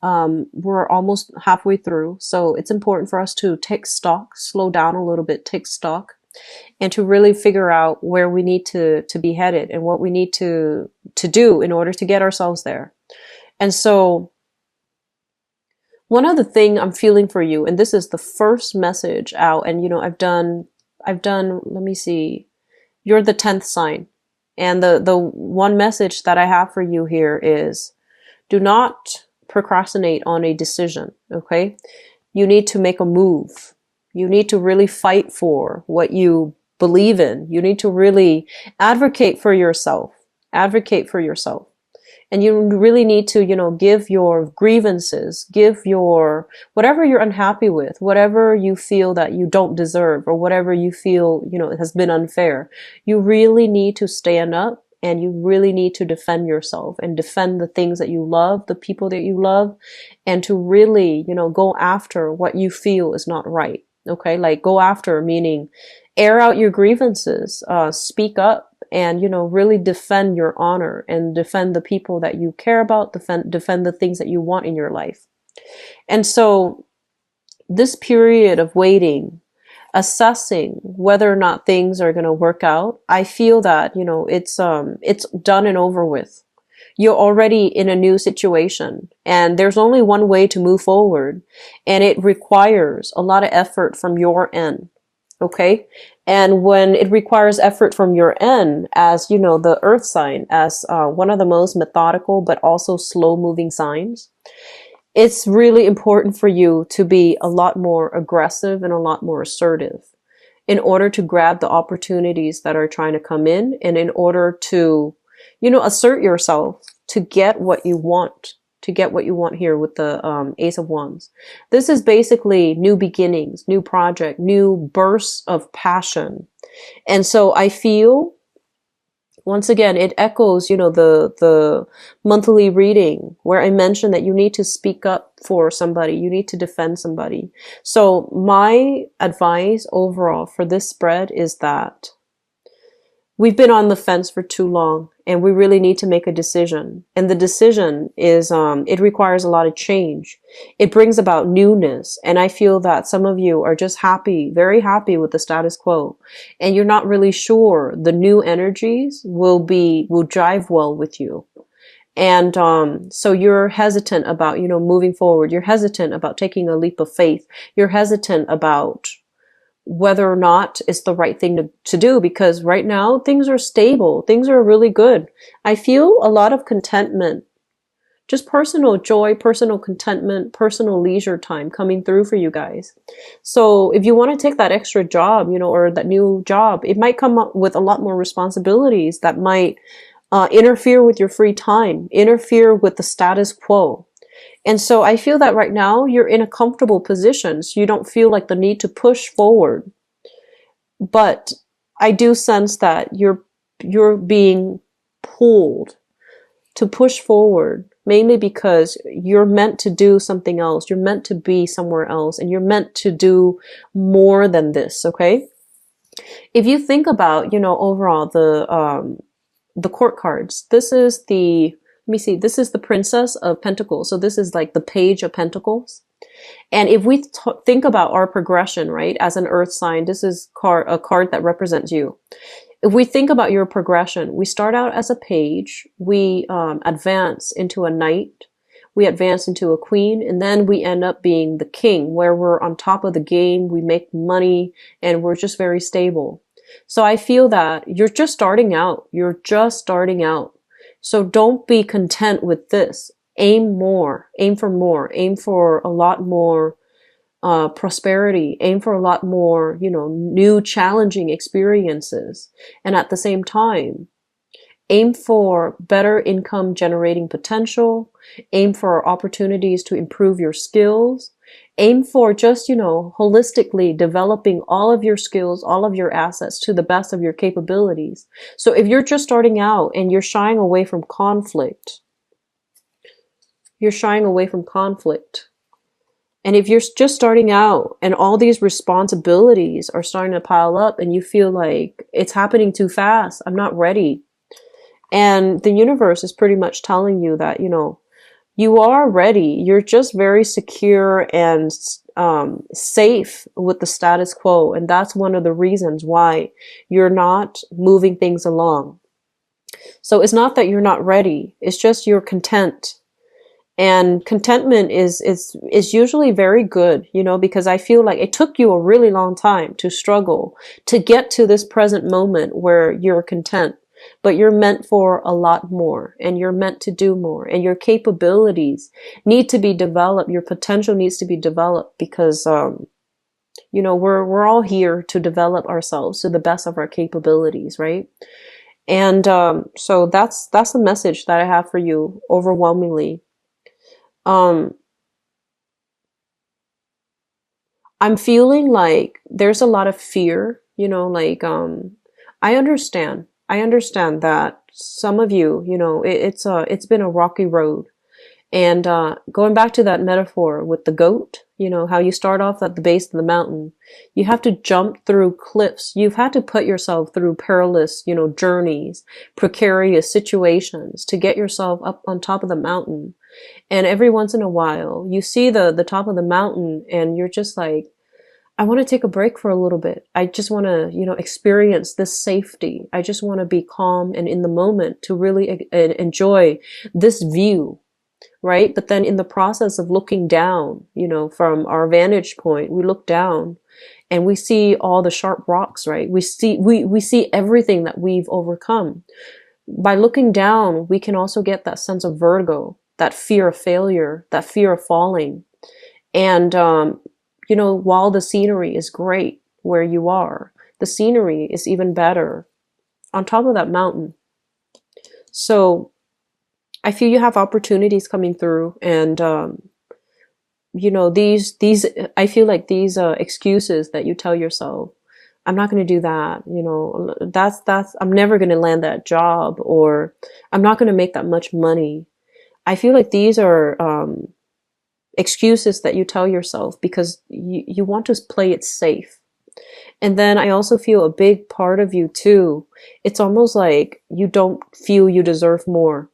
We're almost halfway through, so it's important for us to take stock, slow down a little bit, take stock, and to really figure out where we need to be headed and what we need to do in order to get ourselves there. And so one other thing I'm feeling for you, and this is the first message out, and I've done, let me see, you're the 10th sign. And the one message that I have for you here is do not procrastinate on a decision, okay? You need to make a move. You need to really fight for what you believe in. You need to really advocate for yourself. Advocate for yourself. And you really need to, give your grievances, give your, whatever you're unhappy with, whatever you feel that you don't deserve, or whatever you feel, has been unfair. You really need to stand up, and you really need to defend yourself and defend the things that you love, the people that you love, and to really, go after what you feel is not right. Okay. Like go after, meaning air out your grievances, speak up, and really defend your honor and defend the people that you care about, defend the things that you want in your life. And so this period of waiting, assessing whether or not things are going to work out, I feel that it's done and over with. You're already in a new situation, and there's only one way to move forward, and it requires a lot of effort from your end. Okay. And when it requires effort from your end, as the earth sign, as one of the most methodical but also slow moving signs, it's really important for you to be a lot more aggressive and a lot more assertive in order to grab the opportunities that are trying to come in, and in order to, assert yourself to get what you want. To get what you want here with the Ace of Wands. This is basically new beginnings, new project, new bursts of passion. And so I feel, once again, it echoes, the monthly reading where I mentioned that you need to speak up for somebody. You need to defend somebody. So my advice overall for this spread is that we've been on the fence for too long, and we really need to make a decision. And the decision is, it requires a lot of change. It brings about newness. And I feel that some of you are just happy, very happy with the status quo. And you're not really sure the new energies will jive well with you. And so you're hesitant about, moving forward. You're hesitant about taking a leap of faith. You're hesitant about whether or not it's the right thing to do, because right now things are stable. Things are really good. I feel a lot of contentment, just personal joy, personal contentment, personal leisure time coming through for you guys. So if you want to take that extra job, or that new job, it might come up with a lot more responsibilities that might interfere with your free time, interfere with the status quo. And so I feel that right now you're in a comfortable position, so you don't feel like the need to push forward. But I do sense that you're being pulled to push forward, mainly because you're meant to do something else. You're meant to be somewhere else, and you're meant to do more than this, okay? If you think about, overall the court cards, this is this is the Princess of Pentacles. So this is like the Page of Pentacles. And if we think about our progression, right, as an earth sign, this is a card that represents you. If we think about your progression, we start out as a page, we advance into a knight, we advance into a queen, and then we end up being the king, where we're on top of the game, we make money, and we're just very stable. So I feel that you're just starting out. You're just starting out. So don't be content with this. Aim more, aim for more, aim for a lot more prosperity, aim for a lot more, new challenging experiences. And at the same time, aim for better income generating potential, aim for opportunities to improve your skills, aim for just, holistically developing all of your skills, all of your assets to the best of your capabilities. So if you're just starting out and you're shying away from conflict, you're shying away from conflict. And if you're just starting out and all these responsibilities are starting to pile up and you feel like it's happening too fast, I'm not ready. And the universe is pretty much telling you that, You are ready. You're just very secure and safe with the status quo. And that's one of the reasons why you're not moving things along. So it's not that you're not ready. It's just you're content. And contentment is usually very good, you know, because I feel like it took you a really long time to struggle to get to this present moment where you're content. But you're meant for a lot more, and you're meant to do more, and your capabilities need to be developed. Your potential needs to be developed because, you know, we're all here to develop ourselves to the best of our capabilities, right? And so that's the message that I have for you overwhelmingly. Um, I'm feeling like there's a lot of fear, you know, like, I understand that some of you, you know, it's been a rocky road. And, going back to that metaphor with the goat, you know, how you start off at the base of the mountain, you have to jump through cliffs. You've had to put yourself through perilous, you know, journeys, precarious situations to get yourself up on top of the mountain. And every once in a while, you see the top of the mountain and you're just like, I want to take a break for a little bit. I just want to, you know, experience this safety. I just want to be calm and in the moment to really enjoy this view, right? But then in the process of looking down, you know, from our vantage point, we look down and we see all the sharp rocks, right? We see everything that we've overcome. By looking down, we can also get that sense of vertigo, that fear of failure, that fear of falling. And, you know, while the scenery is great where you are, the scenery is even better on top of that mountain. So I feel you have opportunities coming through, and you know, these I feel like these excuses that you tell yourself, I'm not going to do that, you know, that's I'm never going to land that job, or I'm not going to make that much money. I feel like these are excuses that you tell yourself because you want to play it safe. And then I also feel a big part of you too. It's almost like you don't feel you deserve more.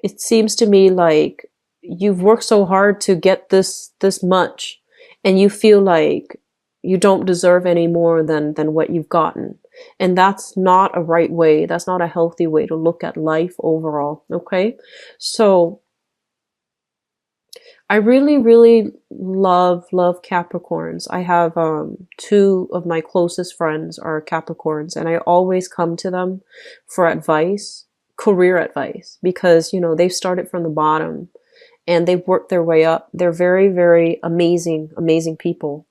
It seems to me like you've worked so hard to get this much, and you feel like you don't deserve any more than what you've gotten. And that's not a right way. That's not a healthy way to look at life overall. Okay. So I really, really love Capricorns. I have two of my closest friends are Capricorns, and I always come to them for advice, career advice, because you know they've started from the bottom and they've worked their way up. They're very, very amazing, amazing people.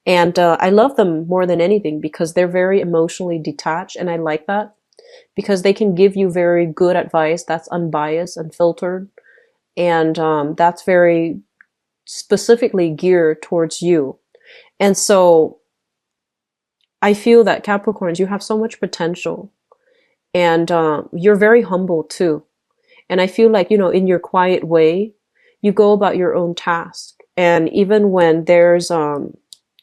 And I love them more than anything because they're very emotionally detached, and I like that because they can give you very good advice that's unbiased, unfiltered, and that's very specifically geared towards you. And so I feel that Capricorns, you have so much potential, and you're very humble too. And I feel like, you know, in your quiet way, you go about your own task. And even when there's a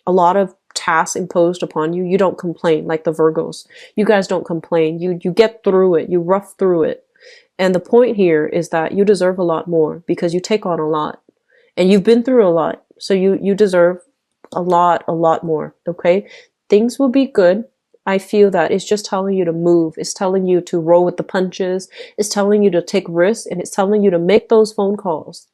lot of tasks imposed upon you, you don't complain like the Virgos. You guys don't complain. You get through it. You rough through it. And the point here is that you deserve a lot more because you take on a lot and you've been through a lot. So you deserve a lot more. Okay. Things will be good. I feel that it's just telling you to move. It's telling you to roll with the punches. It's telling you to take risks, and it's telling you to make those phone calls.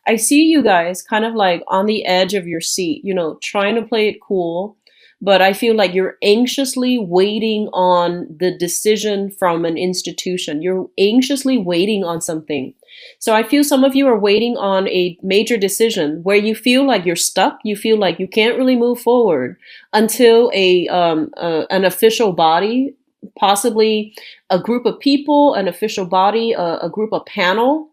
I see you guys kind of like on the edge of your seat, you know, trying to play it cool, but I feel like you're anxiously waiting on the decision from an institution. You're anxiously waiting on something. So I feel some of you are waiting on a major decision where you feel like you're stuck. You feel like you can't really move forward until an official body, possibly a group of people, an official body, a group, a panel,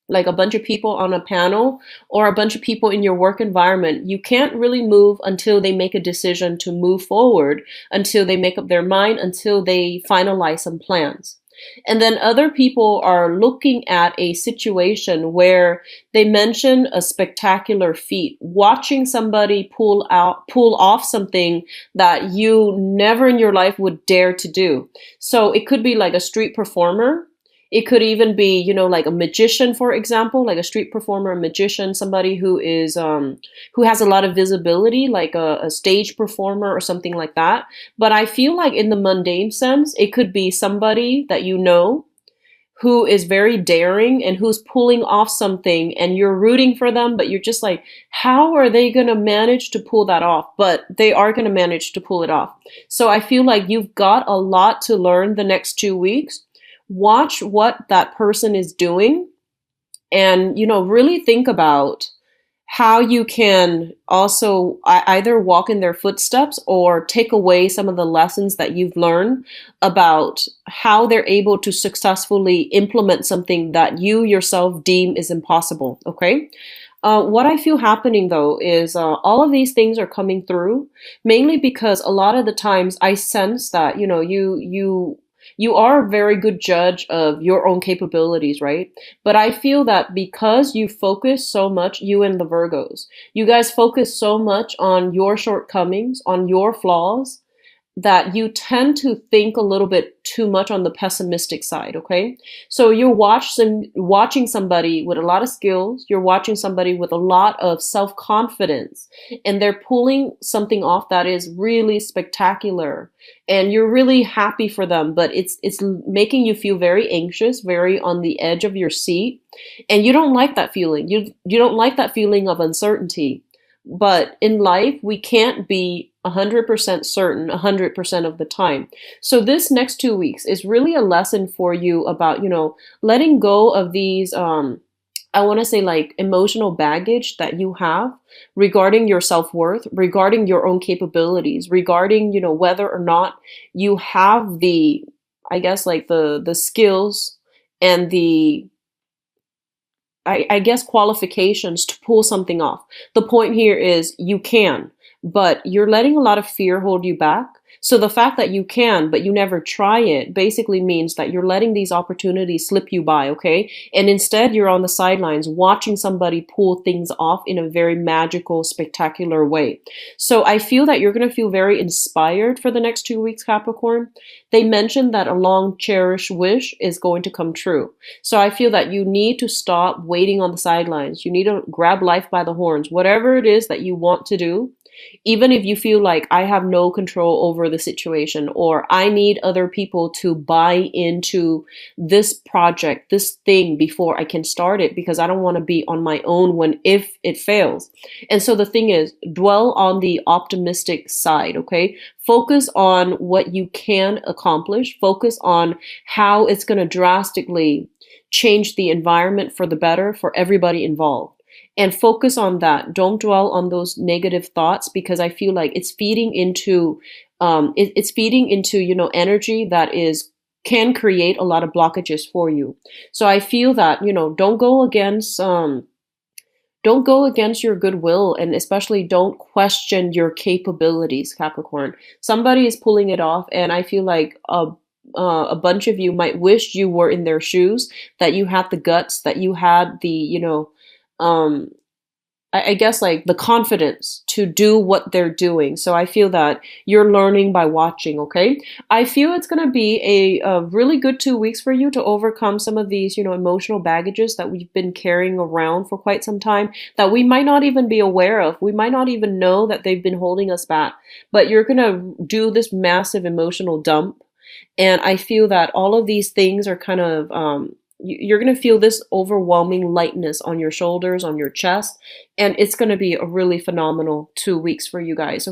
like a bunch of people on a panel or a bunch of people in your work environment. You can't really move until they make a decision to move forward, until they make up their mind, until they finalize some plans. And then other people are looking at a situation where they mention a spectacular feat, watching somebody pull off something that you never in your life would dare to do. So it could be like a street performer. It could even be, you know, like a magician, for example, like a street performer, a magician, somebody who is who has a lot of visibility, like a stage performer or something like that. But I feel like in the mundane sense, it could be somebody that you know who is very daring and who's pulling off something, and you're rooting for them, but you're just like, how are they going to manage to pull that off? But they are going to manage to pull it off. So I feel like you've got a lot to learn the next 2 weeks. Watch what that person is doing, and, you know, really think about how you can also either walk in their footsteps or take away some of the lessons that you've learned about how they're able to successfully implement something that you yourself deem is impossible. Okay. What I feel happening though is all of these things are coming through mainly because a lot of the times I sense that, you know, you are a very good judge of your own capabilities, right? But I feel that because you focus so much, you and the Virgos, you guys focus so much on your shortcomings, on your flaws, that you tend to think a little bit too much on the pessimistic side, okay? So you're watching somebody with a lot of skills, you're watching somebody with a lot of self-confidence, and they're pulling something off that is really spectacular. And you're really happy for them, but it's making you feel very anxious, very on the edge of your seat, and you don't like that feeling. You don't like that feeling of uncertainty. But in life, we can't be 100% certain 100% of the time. So this next 2 weeks is really a lesson for you about, you know, letting go of these, I want to say like emotional baggage that you have regarding your self-worth, regarding your own capabilities, regarding, you know, whether or not you have the, I guess like the skills and the I guess qualifications to pull something off. The point here is you can, but you're letting a lot of fear hold you back. So the fact that you can, but you never try it, basically means that you're letting these opportunities slip you by, okay? And instead, you're on the sidelines watching somebody pull things off in a very magical, spectacular way. So I feel that you're going to feel very inspired for the next 2 weeks, Capricorn. They mentioned that a long cherished wish is going to come true. So I feel that you need to stop waiting on the sidelines. You need to grab life by the horns. Whatever it is that you want to do, even if you feel like I have no control over the situation, or I need other people to buy into this project, this thing before I can start it, because I don't want to be on my own when if it fails. And so the thing is, dwell on the optimistic side, okay? Focus on what you can accomplish. Focus on how it's going to drastically change the environment for the better for everybody involved. And focus on that. Don't dwell on those negative thoughts, because I feel like it's feeding into it's feeding into, you know, energy that is can create a lot of blockages for you. So I feel that, you know, don't go against your goodwill, and especially don't question your capabilities, Capricorn. Somebody is pulling it off, and I feel like a bunch of you might wish you were in their shoes, that you had the guts, that you had the, you know, um, I guess like the confidence to do what they're doing. So I feel that you're learning by watching, okay? I feel it's going to be a really good 2 weeks for you to overcome some of these, you know, emotional baggages that we've been carrying around for quite some time that we might not even be aware of. We might not even know that they've been holding us back, but you're going to do this massive emotional dump. And I feel that all of these things are kind of, you're going to feel this overwhelming lightness on your shoulders, on your chest, and it's going to be a really phenomenal 2 weeks for you guys.